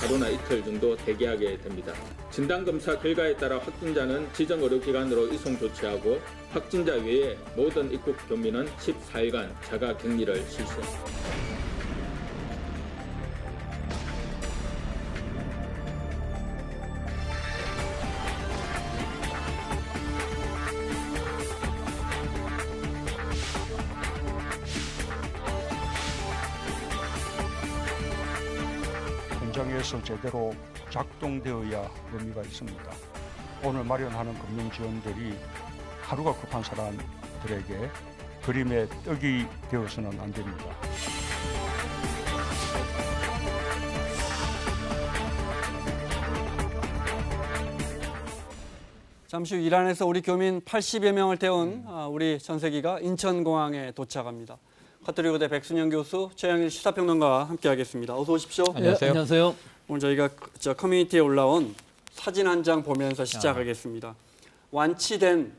하루나 이틀 정도 대기하게 됩니다. 진단검사 결과에 따라 확진자는 지정 의료기관으로 이송 조치하고 확진자 외에 모든 입국 교민은 14일간 자가 격리를 실시합니다. 현장에서 제대로 작동되어야 의미가 있습니다. 오늘 마련하는 금융 지원들이 하루가 급한 사람들에게 그림의 떡이 되어서는 안 됩니다. 잠시 후 이란에서 우리 교민 80여 명을 태운 우리 전세기가 인천공항에 도착합니다. 카톨릭의대 백순영 교수, 최영일 시사평론가와 함께하겠습니다. 어서 오십시오. 안녕하세요. 안녕하세요. 오늘 저희가 저 커뮤니티에 올라온 사진 한 장 보면서 시작하겠습니다. 완치된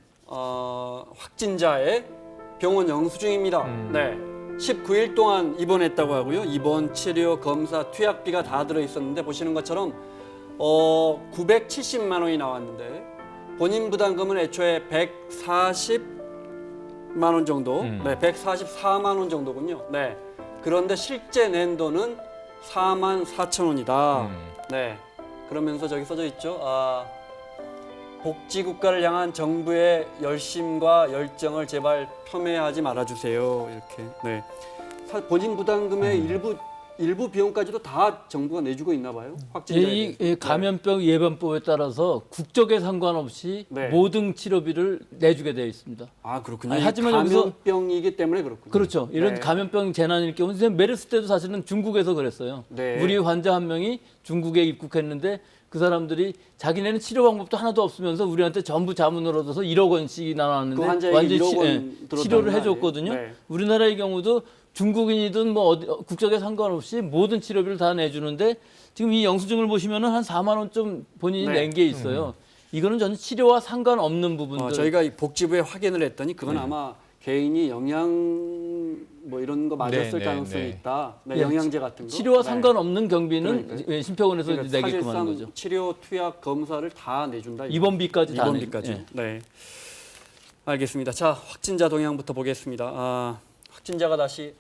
확진자의 병원 영수증입니다. 네, 19일 동안 입원했다고 하고요. 입원, 치료, 검사, 투약비가 다 들어있었는데 보시는 것처럼 970만 원이 나왔는데 본인 부담금은 애초에 140만 원 정도, 네, 144만 원 정도군요. 네, 그런데 실제 낸 돈은 4만 4천 원이다. 네, 그러면서 저기 써져 있죠. 복지국가를 향한 정부의 열심과 열정을 제발 폄훼하지 말아주세요. 이렇게. 네, 본인 부담금의 일부 비용까지도 다 정부가 내주고 있나 봐요. 확진자에 이 감염병 예방법에 따라서 국적에 상관없이 네. 모든 치료비를 내주게 되어 있습니다. 아, 그렇군요. 하지만 감염병이기 때문에 그렇군요. 그렇죠. 이런 네. 감염병 재난일 경우 선생님 메르스 때도 사실은 중국에서 그랬어요. 네. 우리 환자 한 명이 중국에 입국했는데 그 사람들이 자기네는 치료 방법도 하나도 없으면서 우리한테 전부 자문을 얻어서 1억 원씩이 나왔는데 그 환자에게 완전히 1억 원 치료를 들었다는 해줬거든요. 거 아니에요? 네. 우리나라의 경우도 중국인이든 뭐 국적에 상관없이 모든 치료비를 다 내주는데 지금 이 영수증을 보시면은 한 4만 원 좀 본인이 네. 낸 게 있어요. 이거는 전혀 치료와 상관없는 부분들. 저희가 이 복지부에 확인을 했더니 그건 아마 개인이 영양 뭐 이런 거 맞았을 가능성이 있다. 네, 예, 영양제 같은 거. 치료와 네. 상관없는 경비는 그러니까요. 심평원에서 그러니까 내게끔 하는 사실상 거죠. 치료, 투약, 검사를 다 내준다. 이거. 입원비까지 다 입원비까지. 내. 예. 네. 알겠습니다. 자, 확진자 동향부터 보겠습니다. 확진자가 다시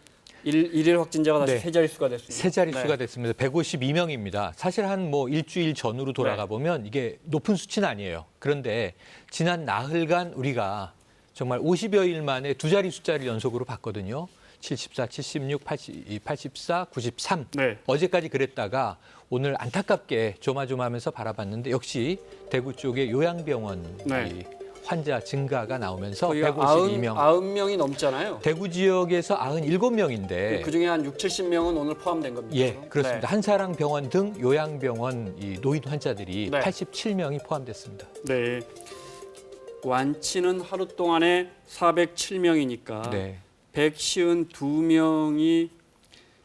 일일 확진자가 다시 네. 세 자릿수가 됐습니다. 세 자릿수가 네. 됐습니다. 152명입니다. 사실 한 뭐 일주일 전으로 돌아가 보면 이게 높은 수치는 아니에요. 그런데 지난 나흘간 우리가 정말 50여 일 만에 두 자리 숫자를 연속으로 봤거든요. 74, 76, 84, 93. 네. 어제까지 그랬다가 오늘 안타깝게 조마조마하면서 바라봤는데 역시 대구 쪽의 요양병원 네. 이 환자 증가가 나오면서 거의 152명. 90명이 넘잖아요. 대구 지역에서 97명인데 그중에 한 6, 70명은 오늘 포함된 겁니다. 예, 그렇죠? 그렇습니다. 한사랑병원 등 요양병원 이 노인 환자들이 네. 87명이 포함됐습니다. 네. 완치는 하루 동안에 407명이니까 네. 152명이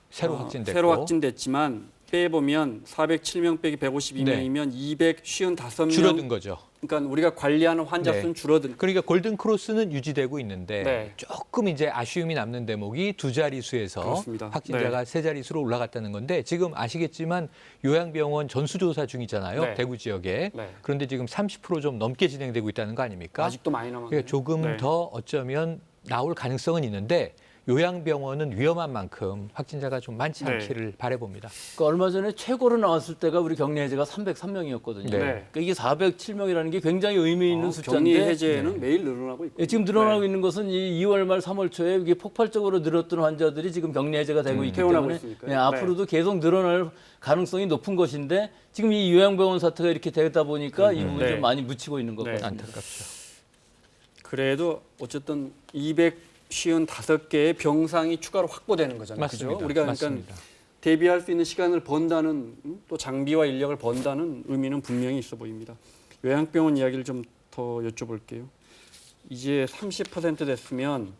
새로 확진됐고 새로 확진됐지만 빼보면 407명 빼기 152명이면 255명 줄어든 거죠. 그러니까 우리가 관리하는 환자 네. 수는 줄어든. 그러니까 골든 크로스는 유지되고 있는데 네. 조금 이제 아쉬움이 남는 대목이 두 자릿수에서 그렇습니다. 확진자가 네. 세 자릿수로 올라갔다는 건데 지금 아시겠지만 요양병원 전수조사 중이잖아요. 네. 대구 지역에. 네. 그런데 지금 30% 좀 넘게 진행되고 있다는 거 아닙니까? 아직도 많이 남았네요. 그러니까 조금 네. 더 어쩌면 나올 가능성은 있는데 요양병원은 위험한 만큼 확진자가 좀 많지 네. 않기를 바라봅니다. 그러니까 얼마 전에 최고로 나왔을 때가 우리 격리 해제가 303명이었거든요. 네. 그러니까 이게 407명이라는 게 굉장히 의미 있는 숫자인데 격리 해제는 매일 늘어나고 있고. 예, 지금 늘어나고 있는 것은 이 2월 말 3월 초에 이게 폭발적으로 늘었던 환자들이 지금 격리 해제가 되고 있기 퇴원하고 때문에 있으니까요. 예, 앞으로도 계속 늘어날 가능성이 높은 것인데 지금 이 요양병원 사태가 이렇게 되다 보니까 이 부분이 네. 좀 많이 묻히고 있는 것 네. 같습니다. 안타깝죠. 그래도 어쨌든 255개의 병상이 추가로 확보되는 거잖아요. 맞습니다. 그죠? 우리가 맞습니다. 그러니까 대비할 수 있는 시간을 번다는 또 장비와 인력을 번다는 의미는 분명히 있어 보입니다. 요양병원 이야기를 좀 더 여쭤볼게요. 이제 30% 됐으면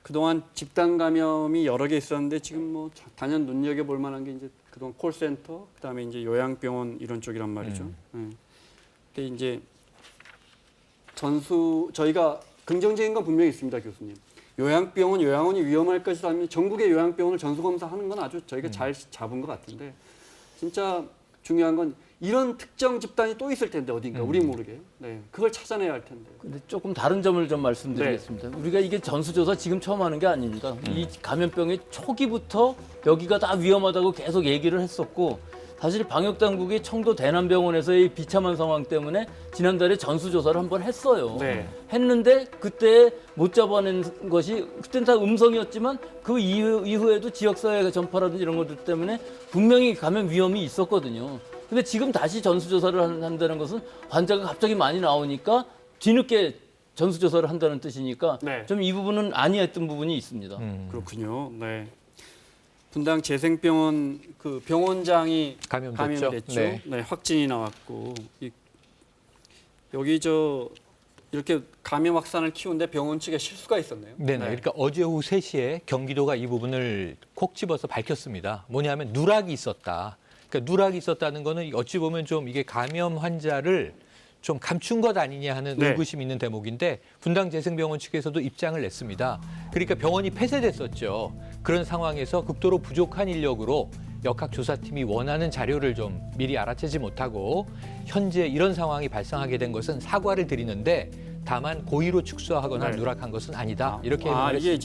그동안 집단 감염이 여러 개 있었는데 지금 뭐 단연 눈여겨볼 만한 게 이제 그동안 콜센터, 그다음에 이제 요양병원 이런 쪽이란 말이죠. 근데 이제 저희가 긍정적인 건 분명히 있습니다, 교수님. 요양병원, 요양원이 위험할 것이라면 전국의 요양병원을 전수검사하는 건 아주 저희가 잘 잡은 것 같은데 진짜 중요한 건 이런 특정 집단이 또 있을 텐데 어딘가 우리 모르게. 네. 그걸 찾아내야 할 텐데. 근데 조금 다른 점을 좀 말씀드리겠습니다. 우리가 이게 전수조사 지금 처음 하는 게 아닙니다. 이 감염병의 초기부터 여기가 다 위험하다고 계속 얘기를 했었고 사실 방역당국이 청도 대남병원에서의 비참한 상황 때문에 지난달에 전수조사를 한번 했어요. 네. 했는데 그때 못 잡아낸 것이 그때는 다 음성이었지만 그 이후에도 지역사회 전파라든지 이런 것들 때문에 분명히 감염 위험이 있었거든요. 근데 지금 다시 전수조사를 한다는 것은 환자가 갑자기 많이 나오니까 뒤늦게 전수조사를 한다는 뜻이니까 네. 좀 이 부분은 아니했던 부분이 있습니다. 그렇군요. 네. 분당 재생병원 그 병원장이 감염됐죠. 감염됐죠. 네. 네, 확진이 나왔고 여기 이렇게 감염 확산을 키우는데 병원 측에 실수가 있었네요. 네네. 그러니까 어제 오후 3시에 경기도가 이 부분을 콕 집어서 밝혔습니다. 뭐냐면 누락이 있었다. 그러니까 누락이 있었다는 거는 어찌 보면 좀 이게 감염 환자를 좀 감춘 것 아니냐 하는 네. 의구심이 있는 대목인데 분당 재생병원 측에서도 입장을 냈습니다. 그러니까 병원이 폐쇄됐었죠. 그런 상황에서 극도로 부족한 인력으로 역학조사팀이 원하는 자료를 좀 미리 알아채지 못하고 현재 이런 상황이 발생하게 된 것은 사과를 드리는데 다만 고의로 축소하거나 네. 누락한 것은 아니다. 이렇게 이게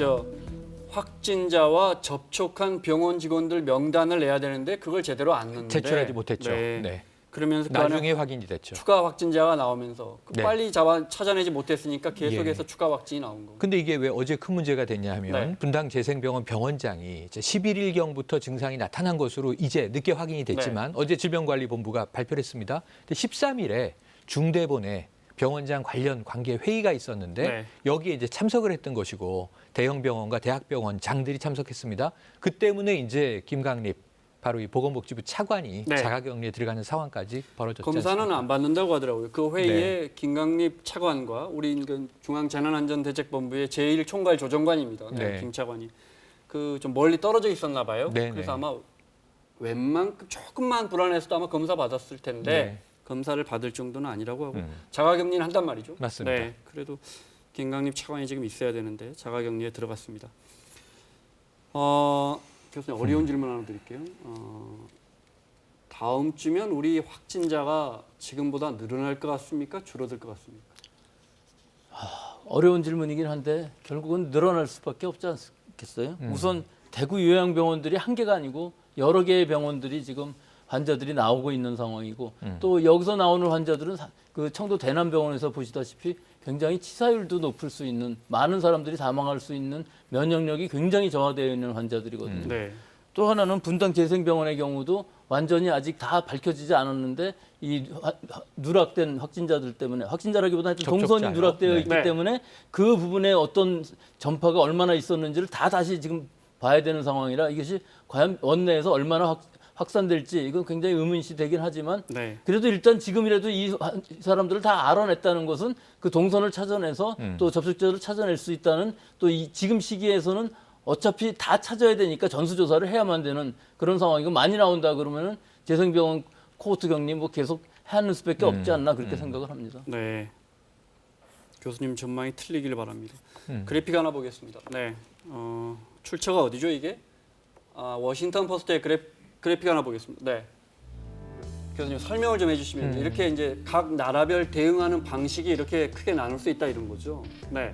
확진자와 접촉한 병원 직원들 명단을 내야 되는데 그걸 제대로 안 넣는데 제출하지 못했죠. 네. 네. 그러면서 그 안에 나중에 확인이 됐죠. 추가 확진자가 나오면서 네. 빨리 찾아내지 못했으니까 계속해서 예. 추가 확진이 나온 거고. 근데 이게 왜 어제 큰 문제가 됐냐 하면 네. 분당 재생병원 병원장이 이제 11일경부터 증상이 나타난 것으로 이제 늦게 확인이 됐지만 어제 질병관리본부가 발표를 했습니다. 근데 13일에 중대본에 병원장 관련 관계 회의가 있었는데 네. 여기에 이제 참석을 했던 것이고 대형 병원과 대학병원 장들이 참석했습니다. 그 때문에 이제 김강립 바로 이 보건복지부 차관이 네. 자가격리에 들어가는 상황까지 벌어졌지 검사는 않습니까? 안 받는다고 하더라고요. 그 회의에 김강립 차관과 우리 그 중앙재난안전대책본부의 제1총괄 조정관입니다. 네, 네. 김 차관이 그 좀 멀리 떨어져 있었나 봐요. 네, 그래서 네. 아마 웬만큼 조금만 불안해서도 아마 검사 받았을 텐데 네. 검사를 받을 정도는 아니라고 하고 음. 자가격리는 한단 말이죠. 맞습니다. 네, 그래도 김강립 차관이 지금 있어야 되는데 자가격리에 들어갔습니다. 교수님 어려운 질문 하나 드릴게요. 다음 주면 우리 확진자가 지금보다 늘어날 것 같습니까? 줄어들 것 같습니까? 어려운 질문이긴 한데 결국은 늘어날 수밖에 없지 않겠어요? 우선 대구 요양병원들이 한 개가 아니고 여러 개의 병원들이 지금 환자들이 나오고 있는 상황이고 또 여기서 나오는 환자들은 그 청도 대남병원에서 보시다시피 굉장히 치사율도 높을 수 있는 많은 사람들이 사망할 수 있는 면역력이 굉장히 저하되어 있는 환자들이거든요. 네. 또 하나는 분당 재생병원의 경우도 완전히 아직 다 밝혀지지 않았는데 이 누락된 확진자들 때문에 확진자라기보다는 동선이 접촉자요. 누락되어 네. 있기 네. 때문에 그 부분에 어떤 전파가 얼마나 있었는지를 다 다시 지금 봐야 되는 상황이라 이것이 과연 원내에서 얼마나 확산될지 이건 굉장히 의문시 되긴 하지만 네. 그래도 일단 지금이라도 이 사람들을 다 알아냈다는 것은 그 동선을 찾아내서 또 접촉자를 찾아낼 수 있다는 또 이 지금 시기에서는 어차피 다 찾아야 되니까 전수조사를 해야만 되는 그런 상황이고 많이 나온다 그러면은 재생병원 코호트 격리 뭐 계속 하는 수밖에 없지 않나 그렇게 생각을 합니다. 네. 교수님 전망이 틀리길 바랍니다. 그래픽 하나 보겠습니다. 네. 출처가 어디죠 이게? 워싱턴 포스트의 그래픽 하나 보겠습니다. 네. 교수님 설명을 좀 해주시면 이렇게 이제 각 나라별 대응하는 방식이 이렇게 크게 나눌 수 있다 이런 거죠. 네.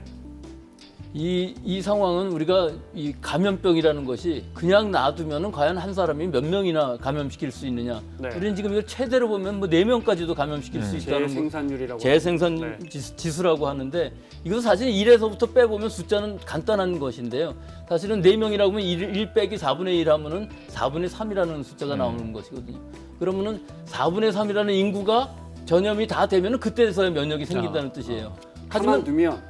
이 상황은 우리가 이 감염병이라는 것이 그냥 놔두면은 과연 한 사람이 몇 명이나 감염시킬 수 있느냐? 네. 우리는 지금 이걸 최대로 보면 뭐 4명까지도 감염시킬 수 있다는 거. 재생산율이라고. 재생산 네. 지수라고 하는데 이것도 사실 1에서부터 빼보면 숫자는 간단한 것인데요. 사실은 4명이라고 하면 1 빼기 4분의 1 하면은 4분의 3이라는 숫자가 나오는 것이거든요. 그러면은 4분의 3이라는 인구가 전염이 다 되면은 그때서야 면역이 생긴다는 뜻이에요. 하지만 두면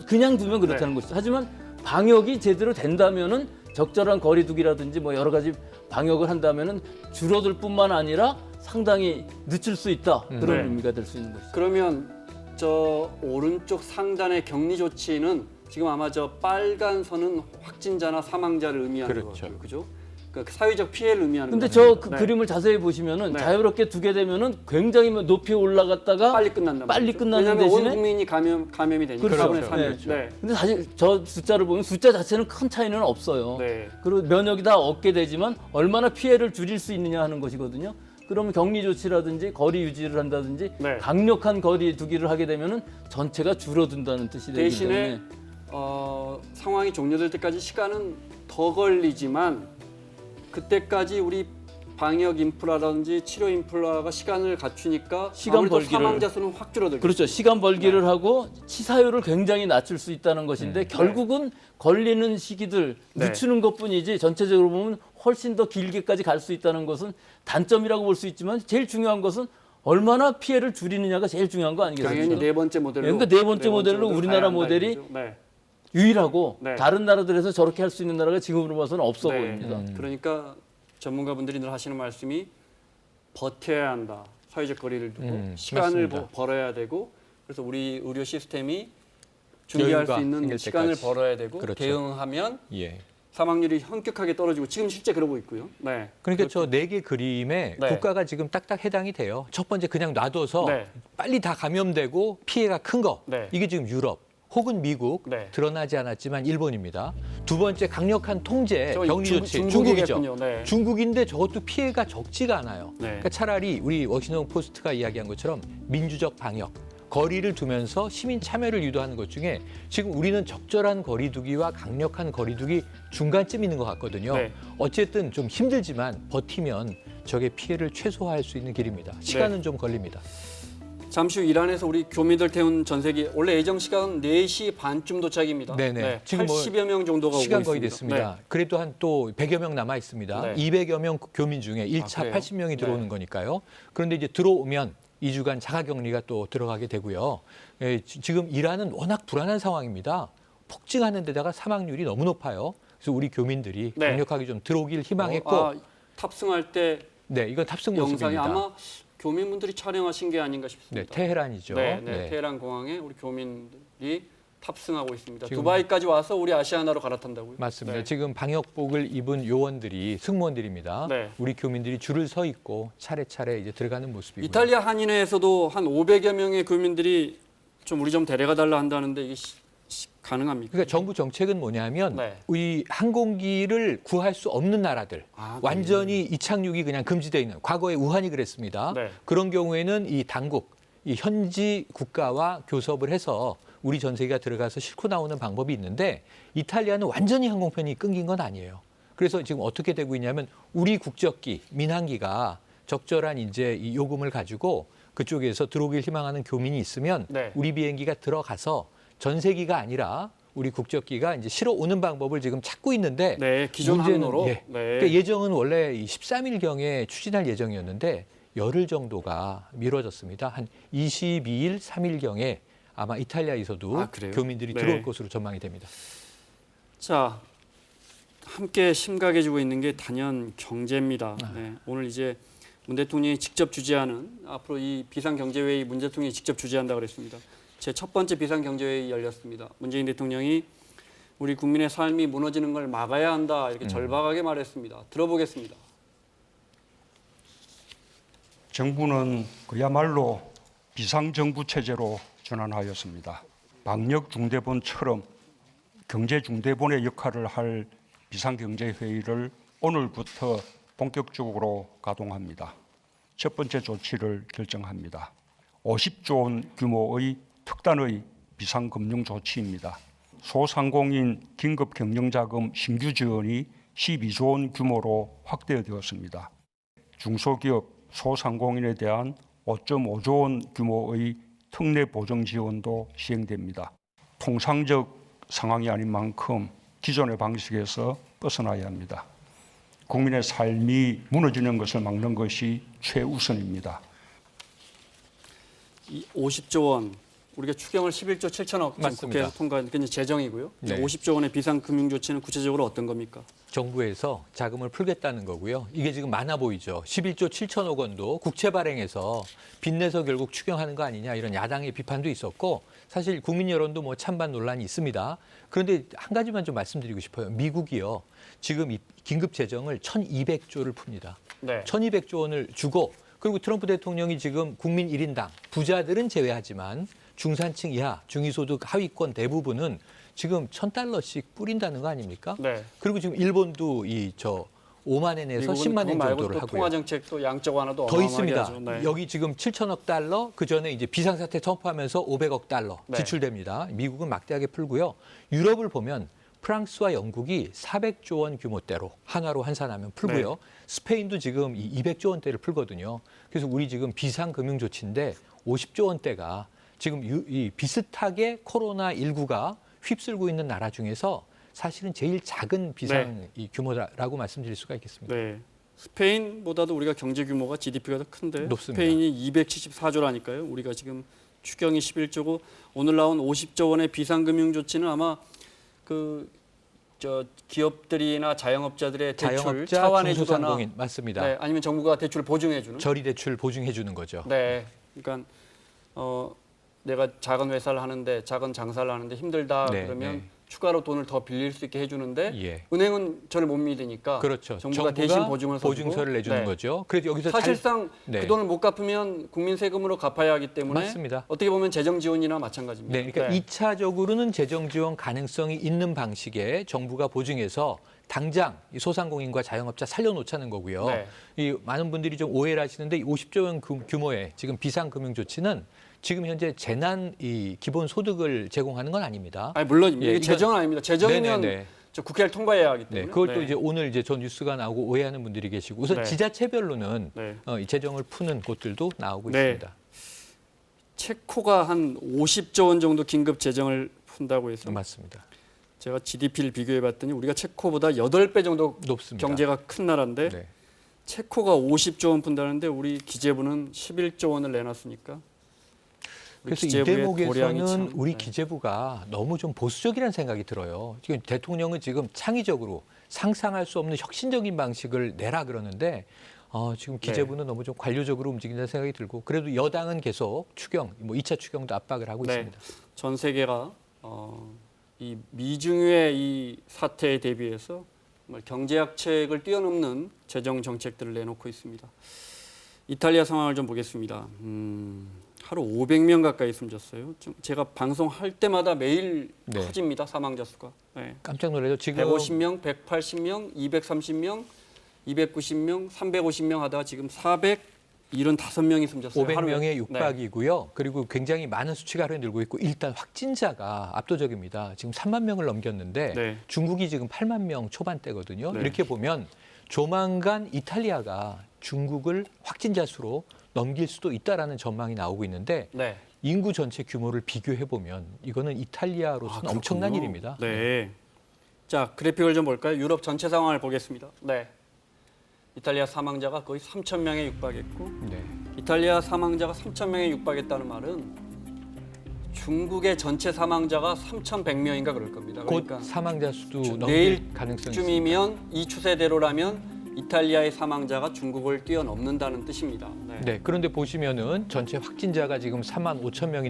그냥 두면 그렇다는 것이죠. 하지만 방역이 제대로 된다면은 적절한 거리두기라든지 뭐 여러 가지 방역을 한다면은 줄어들 뿐만 아니라 상당히 늦출 수 있다. 그런 네. 의미가 될 수 있는 것이죠. 그러면 저 오른쪽 상단의 격리 조치는 지금 아마 저 빨간 선은 확진자나 사망자를 의미하는 그렇죠. 것 같고요. 그죠? 그 사회적 피해를 의미하는 근데 거잖아요. 저 그 네. 그림을 자세히 보시면은 네. 자유롭게 두게 되면은 굉장히 높이 올라갔다가 빨리 끝난다. 빨리 끝나는 왜냐하면 온 대신에 국민이 감염이 되니까 그렇죠. 4분의 3이. 네. 네. 근데 사실 저 숫자를 보면 숫자 자체는 큰 차이는 없어요. 네. 그리고 면역이 다 얻게 되지만 얼마나 피해를 줄일 수 있느냐 하는 것이거든요. 그러면 격리 조치라든지 거리 유지를 한다든지 네. 강력한 거리 두기를 하게 되면은 전체가 줄어든다는 뜻이 되기 대신에 때문에 상황이 종료될 때까지 시간은 더 걸리지만 그때까지 우리 방역 인프라라든지 치료 인프라가 시간을 갖추니까 시간 아무래도 벌기를- 사망자 수는 확 줄어들죠. 그렇죠. 시간 벌기를 하고 치사율을 굉장히 낮출 수 있다는 것인데 결국은 걸리는 시기들 네. 늦추는 것뿐이지 전체적으로 보면 훨씬 더 길게까지 갈 수 있다는 것은 단점이라고 볼 수 있지만 제일 중요한 것은 얼마나 피해를 줄이느냐가 제일 중요한 거 아니겠습니까? 당연히 네 번째 모델로. 그러니까 네 번째 모델로 우리나라 가야 한다 모델이 이거죠. 네. 유일하고 네. 다른 나라들에서 저렇게 할 수 있는 나라가 지금으로 봐서는 없어 네. 보입니다. 그러니까 전문가분들이 늘 하시는 말씀이 버텨야 한다. 사회적 거리를 두고 시간을 맞습니다. 벌어야 되고 그래서 우리 의료 시스템이 준비할 여유가 수 있는 생길 시간을 때까지. 벌어야 되고 그렇죠. 대응하면 예. 사망률이 현격하게 떨어지고 지금 실제 그러고 있고요. 네. 그러니까 저 4개 그림에 네. 국가가 지금 딱딱 해당이 돼요. 첫 번째 그냥 놔둬서 네. 빨리 다 감염되고 피해가 큰 거. 네. 이게 지금 유럽 혹은 미국 네. 드러나지 않았지만 일본입니다. 두 번째 강력한 통제 저 격리 조치 중국이죠. 중국이겠군요. 네. 중국인데 저것도 피해가 적지가 않아요. 네. 그러니까 차라리 우리 워싱턴 포스트가 이야기한 것처럼 민주적 방역, 거리를 두면서 시민 참여를 유도하는 것 중에 지금 우리는 적절한 거리두기와 강력한 거리두기 중간쯤 있는 것 같거든요. 네. 어쨌든 좀 힘들지만 버티면 적의 피해를 최소화할 수 있는 길입니다. 시간은 좀 걸립니다. 잠시 후 이란에서 우리 교민들 태운 전세기 원래 예정 시간 4시 반쯤 도착입니다. 네네. 지금 뭐 80여 명 정도가 시간 오고 거의 있습니다. 됐습니다. 그래도 한 또 100여 명 남아 있습니다. 네. 200여 명 교민 중에 1차 그래요? 80명이 들어오는 네. 거니까요. 그런데 이제 들어오면 2주간 자가격리가 또 들어가게 되고요. 예, 지금 이란은 워낙 불안한 상황입니다. 폭증하는 데다가 사망률이 너무 높아요. 그래서 우리 교민들이 네. 강력하게 좀 들어오길 희망했고 아, 탑승할 때 네, 이건 탑승 영상이 모습입니다. 아마 교민분들이 촬영하신 게 아닌가 네, 싶습니다. 테헤란이죠. 네, 네. 테헤란 공항에 우리 교민들이 탑승하고 있습니다. 지금- 두바이까지 와서 우리 아시아나로 갈아탄다고요? 맞습니다. 네. 지금 방역복을 입은 요원들이 승무원들입니다. 네. 우리 교민들이 줄을 서 있고 차례차례 이제 들어가는 모습이고요. 이탈리아 한인회에서도 한 500여 명의 교민들이 좀 우리 좀 데려가 달라 한다는데 이게 가능합니까? 그러니까 정부 정책은 뭐냐면 네. 이 항공기를 구할 수 없는 나라들 아, 네. 완전히 이착륙이 그냥 금지되어 있는 과거에 우한이 그랬습니다. 네. 그런 경우에는 이 당국, 이 현지 국가와 교섭을 해서 우리 전세기가 들어가서 싣고 나오는 방법이 있는데 이탈리아는 완전히 항공편이 끊긴 건 아니에요. 그래서 지금 어떻게 되고 있냐면 우리 국적기, 민항기가 적절한 이제 이 요금을 가지고 그쪽에서 들어오길 희망하는 교민이 있으면 네. 우리 비행기가 들어가서 전세기가 아니라 우리 국적기가 이제 실어 오는 방법을 지금 찾고 있는데 네, 기존 문제는 항로로. 예. 네. 그러니까 예정은 원래 13일경에 추진할 예정이었는데 열흘 정도가 미뤄졌습니다. 한 22일, 3일경에 아마 이탈리아에서도 아, 그래요? 교민들이 네. 들어올 것으로 전망이 됩니다. 자, 함께 심각해지고 있는 게 단연 경제입니다. 아. 네, 오늘 이제 문 대통령이 직접 주재하는 앞으로 이 비상경제회의 문 대통령이 직접 주재한다고 그랬습니다. 제 첫 번째 비상경제회의 열렸습니다. 문재인 대통령이 우리 국민의 삶이 무너지는 걸 막아야 한다 이렇게 절박하게 말했습니다. 들어보겠습니다. 정부는 그야말로 비상정부 체제로 전환하였습니다. 방역중대본처럼 경제중대본의 역할을 할 비상경제회의를 오늘부터 본격적으로 가동합니다. 첫 번째 조치를 결정합니다. 50조 원 규모의 특단의 비상금융 조치입니다. 소상공인 긴급경영자금 신규 지원이 12조 원 규모로 확대되었습니다. 중소기업, 소상공인에 대한 5.5조 원 규모의 특례 보정 지원도 시행됩니다. 통상적 상황이 아닌 만큼 기존의 방식에서 벗어나야 합니다. 국민의 삶이 무너지는 것을 막는 것이 최우선입니다. 이 50조 원 우리가 추경을 11조 7천억 지금 맞습니다. 국회에서 통과한 게 이제 재정이고요. 이제 네. 50조 원의 비상금융 조치는 구체적으로 어떤 겁니까? 정부에서 자금을 풀겠다는 거고요. 이게 지금 많아 보이죠. 11조 7천억 원도 국채 발행해서 빚내서 결국 추경하는 거 아니냐 이런 야당의 비판도 있었고 사실 국민 여론도 뭐 찬반 논란이 있습니다. 그런데 한 가지만 좀 말씀드리고 싶어요. 미국이요. 지금 이 긴급 재정을 1,200조를 풉니다. 네. 1,200조 원을 주고 그리고 트럼프 대통령이 지금 국민 1인당 부자들은 제외하지만 중산층 이하, 중위소득 하위권 대부분은 지금 $1,000씩 뿌린다는 거 아닙니까? 네. 그리고 지금 일본도 5만 엔에서 10만 엔 말고 정도를 또 하고요. 통화 정책도 양적 완화도 더 어마어마하게 있습니다. 하죠. 네. 여기 지금 7천억 달러, 그 전에 이제 비상사태 선포하면서 500억 달러 네. 지출됩니다. 미국은 막대하게 풀고요. 유럽을 보면 프랑스와 영국이 400조 원 규모대로 한화로 환산하면 풀고요. 네. 스페인도 지금 200조 원대를 풀거든요. 그래서 우리 지금 비상금융 조치인데 50조 원대가 지금 이 비슷하게 코로나19가 휩쓸고 있는 나라 중에서 사실은 제일 작은 비상 이 규모라고 말씀드릴 수가 있겠습니다. 네. 스페인보다도 우리가 경제 규모가 GDP가 더 큰데 높습니다. 스페인이 274조라니까요. 우리가 지금 추경이 11조고 오늘 나온 50조 원의 비상금융 조치는 아마 기업들이나 자영업자들의 대출 자영업자, 차환해 주거나 중소상공인 맞습니다. 네, 아니면 정부가 대출을 보증해 주는 저리 대출 보증해 주는 거죠. 네. 그러니까 내가 작은 회사를 하는데 작은 장사를 하는데 힘들다 네, 그러면 네. 추가로 돈을 더 빌릴 수 있게 해주는데 예. 은행은 저를 못 믿으니까 그렇죠. 정부가 대신 보증을 써주고 보증서를 내주는 네. 거죠. 그래서 여기서 사실상 네. 그 돈을 못 갚으면 국민 세금으로 갚아야 하기 때문에 맞습니다. 어떻게 보면 재정 지원이나 마찬가지입니다. 네, 그러니까 2차적으로는 재정 지원 가능성이 있는 방식의 정부가 보증해서 당장 이 소상공인과 자영업자 살려놓자는 거고요. 네. 이 많은 분들이 좀 오해를 하시는데 이 50조 원 규모의 지금 비상금융 조치는 지금 현재 재난 이 기본 소득을 제공하는 건 아닙니다. 아니 물론 예, 이게 이건- 재정은 아닙니다. 재정이면 네네네. 저 국회를 통과해야 하기 네, 때문에. 그걸 또 네. 이제 오늘 이제 저 뉴스가 나오고 오해하는 분들이 계시고 우선 네. 지자체별로는 네. 이 재정을 푸는 곳들도 나오고 네. 있습니다. 체코가 한 50조 원 정도 긴급 재정을 푼다고 해서 맞습니다. 제가 GDP를 비교해 봤더니 우리가 체코보다 8배 정도 높습니다. 경제가 큰 나라인데 네. 체코가 50조 원 푼다는데 우리 기재부는 11조 원을 내놨으니까 우리 그래서 이 기재부의 고량이 대목에서는 참, 우리 네. 기재부가 너무 좀 보수적이라는 생각이 들어요. 지금 대통령은 지금 창의적으로 상상할 수 없는 혁신적인 방식을 내라 그러는데 지금 기재부는 너무 좀 관료적으로 움직인다는 생각이 들고 그래도 여당은 계속 추경, 뭐 2차 추경도 압박을 하고 네. 있습니다. 전 세계가 이 미중유의 이 사태에 대비해서 정말 경제학책을 뛰어넘는 재정 정책들을 내놓고 있습니다. 이탈리아 상황을 좀 보겠습니다. 하루 500명 가까이 숨졌어요. 좀 제가 방송할 때마다 매일 네. 커집니다. 사망자 수가. 네. 깜짝 놀라죠. 지금 150명, 180명, 230명, 290명, 350명 하다가 지금 475명이 숨졌어요. 500명의 하루에. 네. 육박이고요. 그리고 굉장히 많은 수치가 하루에 늘고 있고 일단 확진자가 압도적입니다. 지금 3만 명을 넘겼는데 네. 중국이 지금 8만 명 초반대거든요. 네. 이렇게 보면 조만간 이탈리아가 중국을 확진자 수로 넘길 수도 있다라는 전망이 나오고 있는데 네. 인구 전체 규모를 비교해 보면 이거는 이탈리아로서는 엄청난 그렇군요. 일입니다. 네. 자, 그래픽을 좀 볼까요? 유럽 전체 상황을 보겠습니다. 네. 이탈리아 사망자가 거의 3,000명에 육박했고 네. 이탈리아 사망자가 3,000명에 육박했다는 말은 중국의 전체 사망자가 3,100명인가 그럴 겁니다. 곧 그러니까 사망자 수도 넘길 내일 가능성이 있습니다. 쯤이면 이 추세대로라면 이탈리아의 사망자가 중국을 뛰어넘는다는 뜻입니다. 네. 네, 그런데 보시면은 전체 확진자가 지금 3만 5천 명이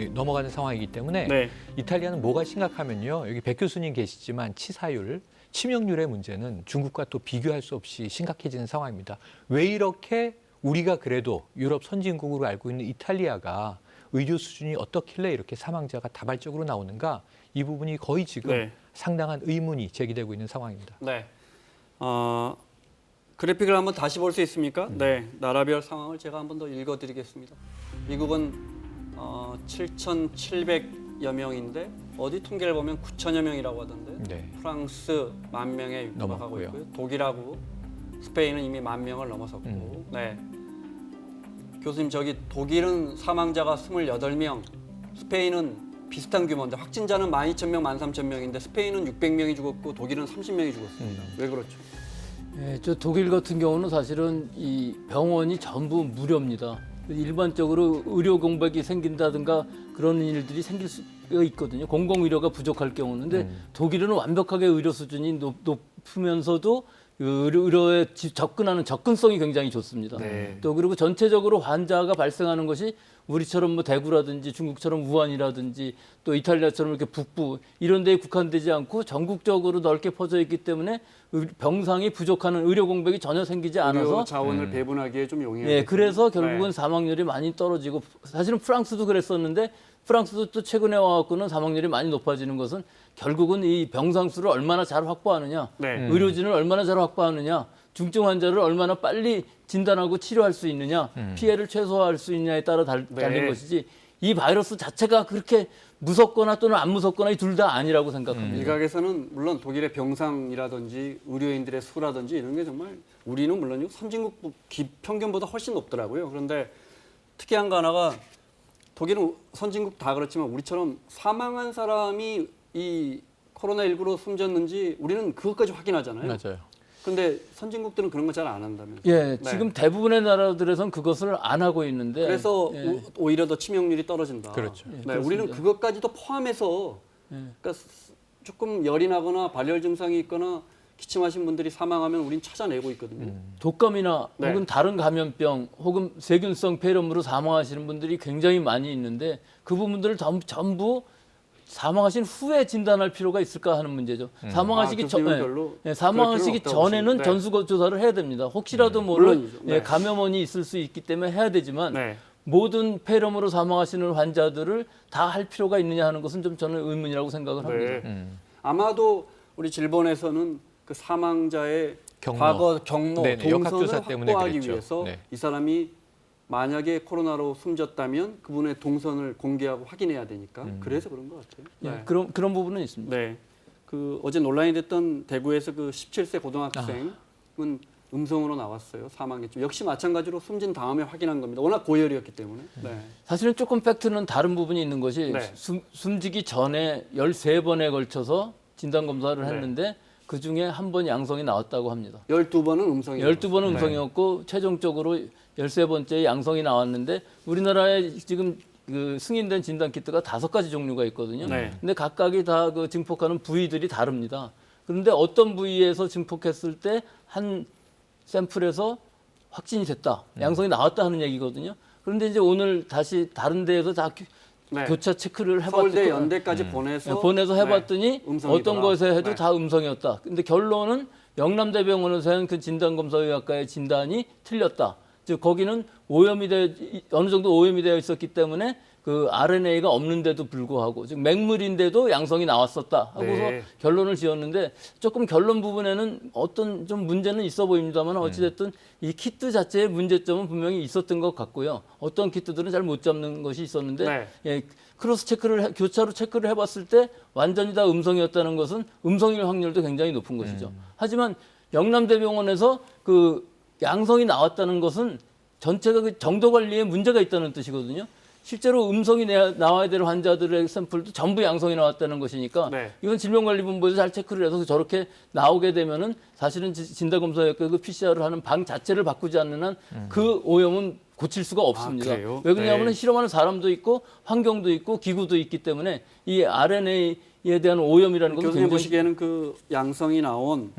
넘어가는 상황이기 때문에 네. 이탈리아는 뭐가 심각하면요. 여기 백 교수님 계시지만 치사율, 치명률의 문제는 중국과 또 비교할 수 없이 심각해지는 상황입니다. 왜 이렇게 우리가 그래도 유럽 선진국으로 알고 있는 이탈리아가 의료 수준이 어떻길래 이렇게 사망자가 다발적으로 나오는가? 이 부분이 거의 지금 네. 상당한 의문이 제기되고 있는 상황입니다. 네. 그래픽을 한번 다시 볼 수 있습니까? 네. 나라별 상황을 제가 한번 더 읽어드리겠습니다. 미국은 7,700여 명인데 어디 통계를 보면 9,000여 명이라고 하던데 네. 프랑스 10,000명에 육박하고 넘었고요. 있고요. 독일하고 스페인은 이미 10,000명을 넘어섰고 네. 교수님 저기 독일은 사망자가 28명, 스페인은 비슷한 규모인데 확진자는 12,000명, 13,000명인데 스페인은 600명이 죽었고 독일은 30명이 죽었습니다. 왜 그렇죠? 저 독일 같은 경우는 사실은 이 병원이 전부 무료입니다. 일반적으로 의료 공백이 생긴다든가 그런 일들이 생길 수가 있거든요. 공공의료가 부족할 경우는. 근데 독일은 완벽하게 의료 수준이 높으면서도 의료에 접근하는 접근성이 굉장히 좋습니다. 네. 또 그리고 전체적으로 환자가 발생하는 것이 우리처럼 뭐 대구라든지 중국처럼 우한이라든지 또 이탈리아처럼 이렇게 북부 이런 데에 국한되지 않고 전국적으로 넓게 퍼져 있기 때문에 병상이 부족하는 의료 공백이 전혀 생기지 의료 않아서 자원을 배분하기에 좀 용이해요. 예, 그래서 결국은 사망률이 많이 떨어지고 사실은 프랑스도 그랬었는데 프랑스도 또 최근에 와갖고는 사망률이 많이 높아지는 것은 결국은 이 병상 수를 얼마나 잘 확보하느냐, 네. 의료진을 얼마나 잘 확보하느냐, 중증 환자를 얼마나 빨리 진단하고 치료할 수 있느냐, 피해를 최소화할 수 있느냐에 따라 달린 것이지 이 바이러스 자체가 그렇게 무섭거나 또는 안 무섭거나 이 둘 다 아니라고 생각합니다. 일각에서는 물론 독일의 병상이라든지 의료인들의 수라든지 이런 게 정말 우리는 물론이고 선진국 평균보다 훨씬 높더라고요. 그런데 특이한 거 하나가 독일은 선진국 다 그렇지만 우리처럼 사망한 사람이 이 코로나19로 숨졌는지 우리는 그것까지 확인하잖아요. 맞아요. 근데 선진국들은 그런 거 잘 안 한다면서요. 예, 네. 지금 대부분의 나라들에선 그것을 안 하고 있는데 그래서 예. 오히려 더 치명률이 떨어진다. 그렇죠. 예, 네, 그렇습니다. 우리는 그것까지도 포함해서 예. 그러니까 조금 열이 나거나 발열 증상이 있거나 기침하신 분들이 사망하면 우린 찾아내고 있거든요. 독감이나 네. 혹은 다른 감염병 혹은 세균성 폐렴으로 사망하시는 분들이 굉장히 많이 있는데 그 부분들을 전부 사망하신 후에 진단할 필요가 있을까 하는 문제죠. 사망하시기 그 전, 비율은 별로 사망하시기 그럴 필요는 없다고 전에는 보시면. 전수 조사를 해야 됩니다. 혹시라도 모를 물론이죠. 네. 감염원이 있을 수 있기 때문에 해야 되지만 네. 모든 폐렴으로 사망하시는 환자들을 다 할 필요가 있느냐 하는 것은 좀 저는 의문이라고 생각을 합니다. 네. 아마도 우리 질본에서는 그 사망자의 경로. 과거 경로, 네네, 역학조사 동선을 때문에 확보하기 그랬죠. 위해서 네. 이 사람이 만약에 코로나로 숨졌다면 그분의 동선을 공개하고 확인해야 되니까 그래서 그런 것 같아요. 예, 그런 부분은 있습니다. 네. 그 어제 논란이 됐던 대구에서 그 17세 고등학생은 음성으로 나왔어요. 사망했죠. 역시 마찬가지로 숨진 다음에 확인한 겁니다. 워낙 고열이었기 때문에. 네. 사실은 조금 팩트는 다른 부분이 있는 것이 네. 숨지기 전에 13번에 걸쳐서 진단 검사를 네. 했는데 그 중에 한 번 양성이 나왔다고 합니다. 12번은 음성이 12번은 음성이었고 최종적으로 13번째 양성이 나왔는데 우리나라에 지금 그 승인된 진단 키트가 5가지 종류가 있거든요. 네. 근데 각각이 다 그 증폭하는 부위들이 다릅니다. 그런데 어떤 부위에서 증폭했을 때 한 샘플에서 확진이 됐다, 양성이 나왔다 하는 얘기거든요. 그런데 이제 오늘 다시 다른 데에서 다 네. 교차 체크를 서울대 해봤더니 연대까지 보내서 해봤더니 네, 음성이더라. 어떤 것에 해도 네. 다 음성이었다. 근데 결론은 영남대병원에서 한 그 진단검사의학과의 진단이 틀렸다. 즉 거기는 어느 정도 오염이 되어 있었기 때문에 그 RNA가 없는데도 불구하고 즉 맹물인데도 양성이 나왔었다 하고서 네. 결론을 지었는데 조금 결론 부분에는 어떤 좀 문제는 있어 보입니다만 어찌됐든 이 키트 자체의 문제점은 분명히 있었던 것 같고요. 어떤 키트들은 잘 못 잡는 것이 있었는데 네. 예, 크로스 체크를 교차로 체크를 해봤을 때 완전히 다 음성이었다는 것은 음성일 확률도 굉장히 높은 것이죠. 하지만 영남대병원에서 그 양성이 나왔다는 것은 전체가 그 정도 관리에 문제가 있다는 뜻이거든요. 실제로 음성이 나와야 될 환자들의 샘플도 전부 양성이 나왔다는 것이니까 네. 이건 질병관리본부에서 잘 체크를 해서 저렇게 나오게 되면은 사실은 진단검사였고 그 PCR을 하는 방 자체를 바꾸지 않는 한 그 오염은 고칠 수가 없습니다. 그래요? 왜 그러냐면 네. 실험하는 사람도 있고 환경도 있고 기구도 있기 때문에 이 RNA에 대한 오염이라는 것은 교수님 굉장히 보시기에는 그 양성이 나온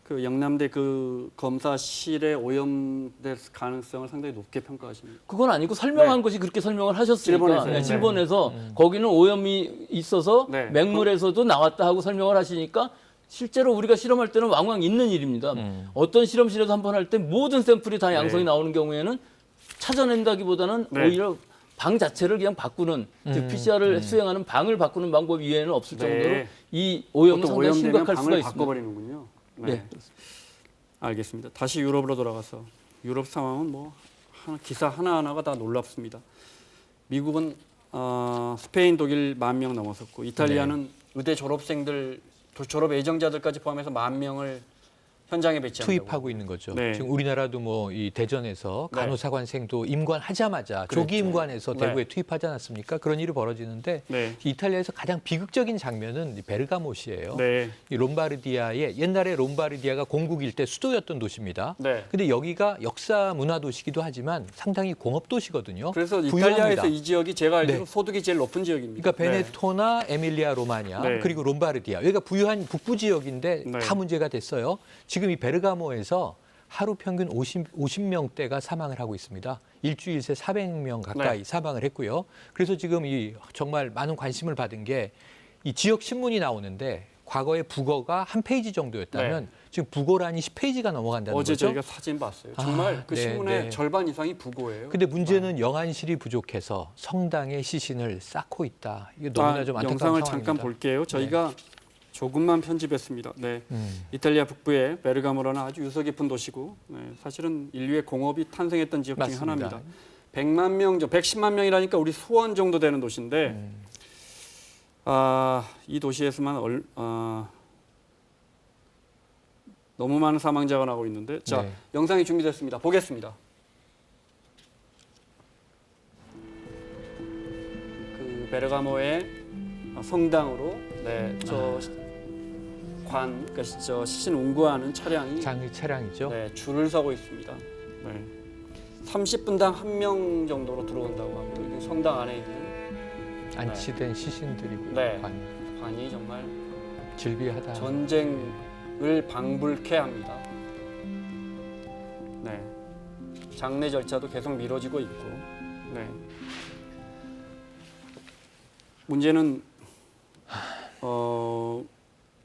그 영남대 그 검사실에 오염될 가능성을 상당히 높게 평가하십니다. 그건 아니고 설명한 네. 것이 그렇게 설명을 하셨으니까 일본에서요. 네, 네. 일본에서 거기는 오염이 있어서 네. 맹물에서도 나왔다 하고 설명을 하시니까 실제로 우리가 실험할 때는 왕왕 있는 일입니다. 어떤 실험실에서 한 번 할 때 모든 샘플이 다 양성이 나오는 경우에는 찾아낸다기보다는 네. 오히려 방 자체를 그냥 바꾸는 즉 PCR을 수행하는 방을 바꾸는 방법 이외에는 없을 네. 정도로 이 오염은 보통 상당히 오염되면 심각할 수가 방을 있습니다. 바꿔버리는군요. 네. 네. 알겠습니다. 다시 유럽으로 돌아가서 유럽 상황은 뭐 기사 하나하나가 다 놀랍습니다. 미국은 스페인, 독일 10,000명 넘었었고 이탈리아는 의대 졸업생들, 졸업 예정자들까지 포함해서 10,000명을 현장에 배치한다고. 투입하고 있는 거죠. 네. 지금 우리나라도 뭐 이 대전에서 네. 간호사관생도 임관하자마자 조기 그렇죠. 임관해서 네. 대구에 투입하지 않았습니까? 그런 일이 벌어지는데 네. 이탈리아에서 가장 비극적인 장면은 이 베르가모시예요. 네. 이 롬바르디아의 옛날에 롬바르디아가 공국일 때 수도였던 도시입니다. 네. 근데 여기가 역사 문화 도시기도 하지만 상당히 공업 도시거든요. 그래서 부유합니다. 이탈리아에서 이 지역이 제가 알기로 네. 소득이 제일 높은 지역입니다. 그러니까 베네토나 에밀리아 로마냐 네. 그리고 롬바르디아 여기가 부유한 북부 지역인데 네. 다 문제가 됐어요. 지금 이 베르가모에서 하루 평균 50명대가 사망을 하고 있습니다. 일주일 새 400명 가까이 네. 사망을 했고요. 그래서 지금 이 정말 많은 관심을 받은 게 이 지역 신문이 나오는데 과거에 북어가 한 페이지 정도였다면 지금 북어란이 10페이지가 넘어간다는 어제 거죠. 저희가 사진 봤어요. 정말 그 네, 신문의 네. 절반 이상이 북어예요. 근데 문제는 영안실이 부족해서 성당의 시신을 쌓고 있다. 이게 너무나 좀 안타까운 영상을 상황입니다. 잠깐 볼게요. 저희가 조금만 편집했습니다. 네. 음. 이탈리아 북부의 베르가모라는 아주 유서 깊은 도시고 사실은 인류의 공업이 탄생했던 지역 중에 맞습니다. 하나입니다. 100만 명, 110만 명이라니까 우리 수원 정도 되는 도시인데 이 도시에서만 너무 많은 사망자가 나고 있는데 자 네. 영상이 준비됐습니다. 보겠습니다. 그 베르가모의 성당으로 그러니까 저 시신 운구하는 차량이 장의 차량이죠. 줄을 서고 있습니다. 30분당 한 명 정도로 들어온다고 합니다. 이게 성당 안에 있는 안치된 시신들이고요. 네. 관. 관이 정말 질비하다. 전쟁을 방불케 합니다. 네. 장례 절차도 계속 미뤄지고 있고. 네. 문제는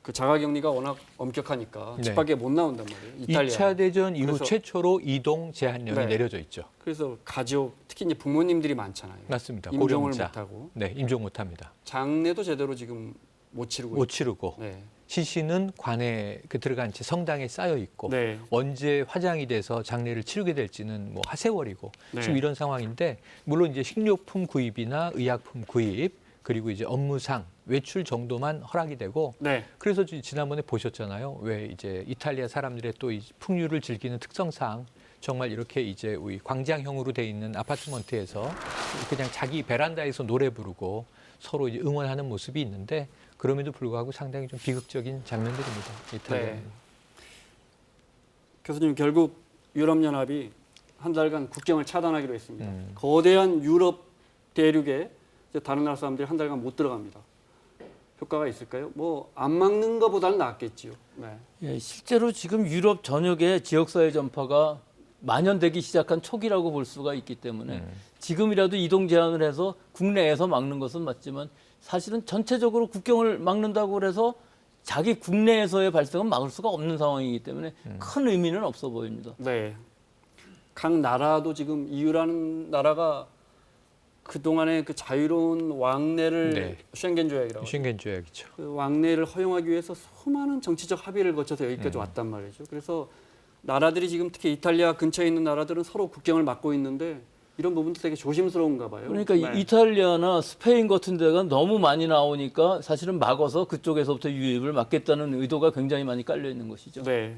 그 자가격리가 워낙 엄격하니까 네. 집 밖에 못 나온단 말이에요. 이탈리아. 2차 대전 이후 그래서- 최초로 이동 제한령이 네. 내려져 있죠. 그래서 가족, 특히 이제 부모님들이 많잖아요. 맞습니다. 임종을 고령자. 못 하고 네, 임종 못 합니다. 장례도 제대로 지금 못 치르고 못 치르고 네. 시신은 관에 들어간 채 성당에 쌓여 있고 네. 언제 화장이 돼서 장례를 치르게 될지는 뭐 하세월이고 네. 지금 이런 상황인데 물론 이제 식료품 구입이나 의약품 구입 그리고 이제 업무상 외출 정도만 허락이 되고 네. 그래서 지난번에 보셨잖아요. 왜 이제 이탈리아 사람들의 또 이 풍류를 즐기는 특성상 정말 이렇게 이제 우리 광장형으로 돼 있는 아파트먼트에서 그냥 자기 베란다에서 노래 부르고 서로 이제 응원하는 모습이 있는데 그럼에도 불구하고 상당히 좀 비극적인 장면들입니다. 이탈리아. 네. 교수님 결국 유럽연합이 한 달간 국경을 차단하기로 했습니다. 거대한 유럽 대륙에 이제 다른 나라 사람들이 한 달간 못 들어갑니다. 효과가 있을까요? 뭐 안 막는 것보다는 낫겠지요. 네. 예, 실제로 지금 유럽 전역에 지역사회 전파가 만연되기 시작한 초기라고 볼 수가 있기 때문에 지금이라도 이동 제한을 해서 국내에서 막는 것은 맞지만 사실은 전체적으로 국경을 막는다고 해서 자기 국내에서의 발생은 막을 수가 없는 상황이기 때문에 큰 의미는 없어 보입니다. 네. 각 나라도 지금 EU라는 나라가 그동안의 그 자유로운 왕래를 네. 쉔겐 조약이라고 쉔겐 조약이죠. 그 왕래를 허용하기 위해서 수많은 정치적 합의를 거쳐서 여기까지 왔단 말이죠. 그래서 나라들이 지금 특히 이탈리아 근처에 있는 나라들은 서로 국경을 막고 있는데 이런 부분도 되게 조심스러운가 봐요. 그러니까 네. 이탈리아나 스페인 같은 데가 너무 많이 나오니까 사실은 막아서 그쪽에서부터 유입을 막겠다는 의도가 굉장히 많이 깔려 있는 것이죠. 네.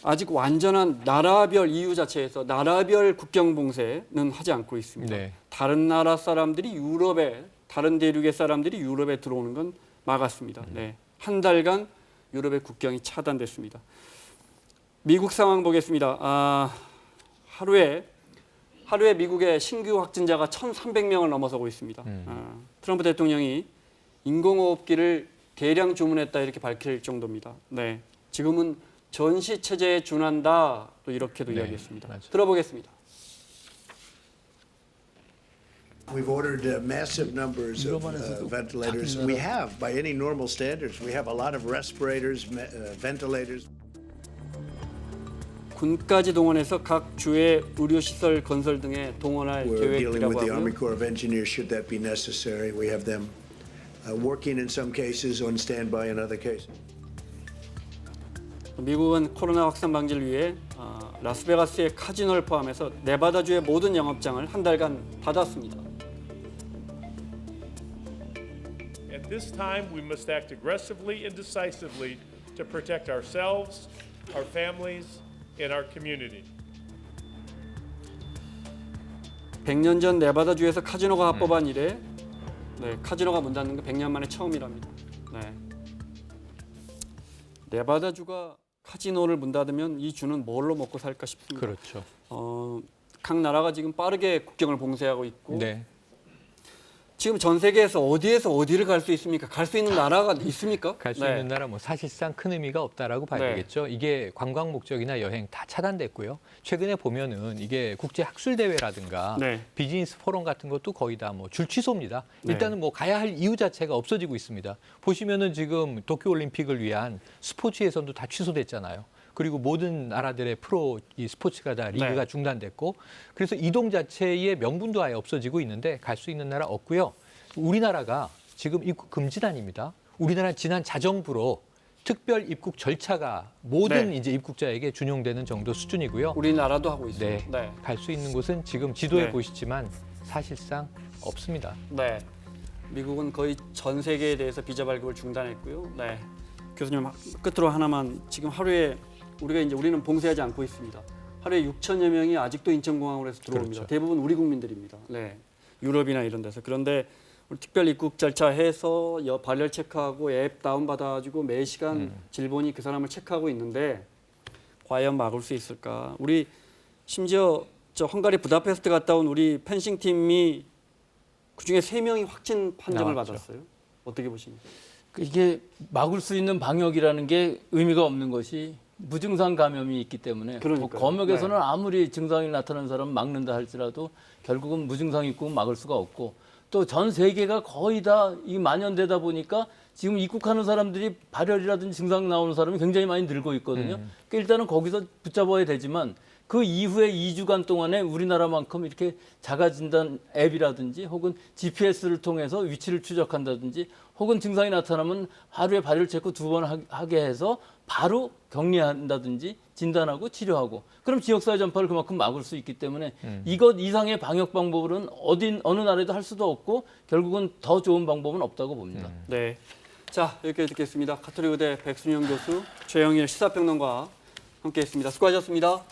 아직 완전한 나라별 EU 자체에서 나라별 국경 봉쇄는 하지 않고 있습니다. 네. 다른 나라 사람들이 유럽에 다른 대륙의 사람들이 유럽에 들어오는 건 막았습니다. 네. 한 달간 유럽의 국경이 차단됐습니다. 미국 상황 보겠습니다. 하루에 미국의 신규 확진자가 1,300명을 넘어서고 있습니다. 트럼프 대통령이 인공호흡기를 대량 주문했다 이렇게 밝힐 정도입니다. 네. 지금은 전시 체제에 준한다 또 이렇게도 네, 이야기했습니다. 맞아요. 들어보겠습니다. We've ordered massive numbers of ventilators. We have, by any normal standards, we have a lot of respirators, ventilators. 군까지 동원해서 각 주의 의료시설 건설 등에 동원할 We're dealing with 계획이라고 the Army 하고요. Corps of Engineers should that be necessary. We have them working in some cases, on standby in other cases. 미국은 코로나 확산 방지를 위해 라스베가스의 카지노를 포함해서 네바다주의 모든 영업장을 한 달간 닫았습니다. At this time, we must act aggressively and decisively to protect ourselves, our families, and our community. 100년 전 네바다주에서 카지노가 합법한 이래 카지노가 문 닫는 게 100년 만에 처음이랍니다. 네. 네바다주가 카지노를 문 닫으면 이 주는 뭘로 먹고 살까 싶습니다. 그렇죠. 각 나라가 지금 빠르게 국경을 봉쇄하고 있고 네. 지금 전 세계에서 어디를 갈 수 있습니까? 갈 수 있는 나라가 있습니까? 갈 수 있는 나라 뭐 사실상 큰 의미가 없다라고 봐야 네. 되겠죠. 이게 관광 목적이나 여행 다 차단됐고요. 최근에 보면은 이게 국제 학술 대회라든가 네. 비즈니스 포럼 같은 것도 거의 다 뭐 줄 취소입니다. 네. 일단은 뭐 가야 할 이유 자체가 없어지고 있습니다. 보시면은 지금 도쿄 올림픽을 위한 스포츠 예선도 다 취소됐잖아요. 그리고 모든 나라들의 프로 이 스포츠가 다 리그가 네. 중단됐고 그래서 이동 자체의 명분도 아예 없어지고 있는데 갈 수 있는 나라 없고요. 우리나라가 지금 입국 금지단입니다. 우리나라 지난 자정부로 특별 입국 절차가 모든 네. 이제 입국자에게 준용되는 정도 수준이고요. 우리나라도 하고 있어요. 네, 네. 갈 수 있는 곳은 지금 지도에 네. 보시지만 사실상 없습니다. 네. 미국은 거의 전 세계에 대해서 비자 발급을 중단했고요. 네. 교수님 끝으로 하나만 지금 하루에 우리는 봉쇄하지 않고 있습니다. 하루에 6천여 명이 아직도 인천공항으로 해서 들어옵니다. 그렇죠. 대부분 우리 국민들입니다. 네. 유럽이나 이런 데서. 그런데 우리 특별 입국 절차 해서 발열 체크하고 앱 다운받아가지고 매 시간 질본이 그 사람을 체크하고 있는데 과연 막을 수 있을까? 우리 심지어 저 헝가리 부다페스트 갔다 온 우리 펜싱 팀이 그중에 3명이 확진 판정을 나왔죠. 받았어요. 어떻게 보십니까? 이게 막을 수 있는 방역이라는 게 의미가 없는 것이 무증상 감염이 있기 때문에 그러니까요. 뭐 검역에서는 네. 아무리 증상이 나타나는 사람 막는다 할지라도 결국은 무증상 입국은 막을 수가 없고 또 전 세계가 거의 다 이 만연되다 보니까 지금 입국하는 사람들이 발열이라든지 증상 나오는 사람이 굉장히 많이 늘고 있거든요. 그러니까 일단은 거기서 붙잡아야 되지만 그 이후에 2주간 동안에 우리나라만큼 이렇게 자가진단 앱이라든지 혹은 GPS를 통해서 위치를 추적한다든지 혹은 증상이 나타나면 하루에 발열 체크 2번 하게 해서 바로 격리한다든지 진단하고 치료하고 그럼 지역사회 전파를 그만큼 막을 수 있기 때문에 이것 이상의 방역 방법은 어느 나라에도 할 수도 없고 결국은 더 좋은 방법은 없다고 봅니다. 네. 자, 여기까지 듣겠습니다. 가톨릭 의대 백순영 교수, 최영일 시사평론가 함께했습니다. 수고하셨습니다.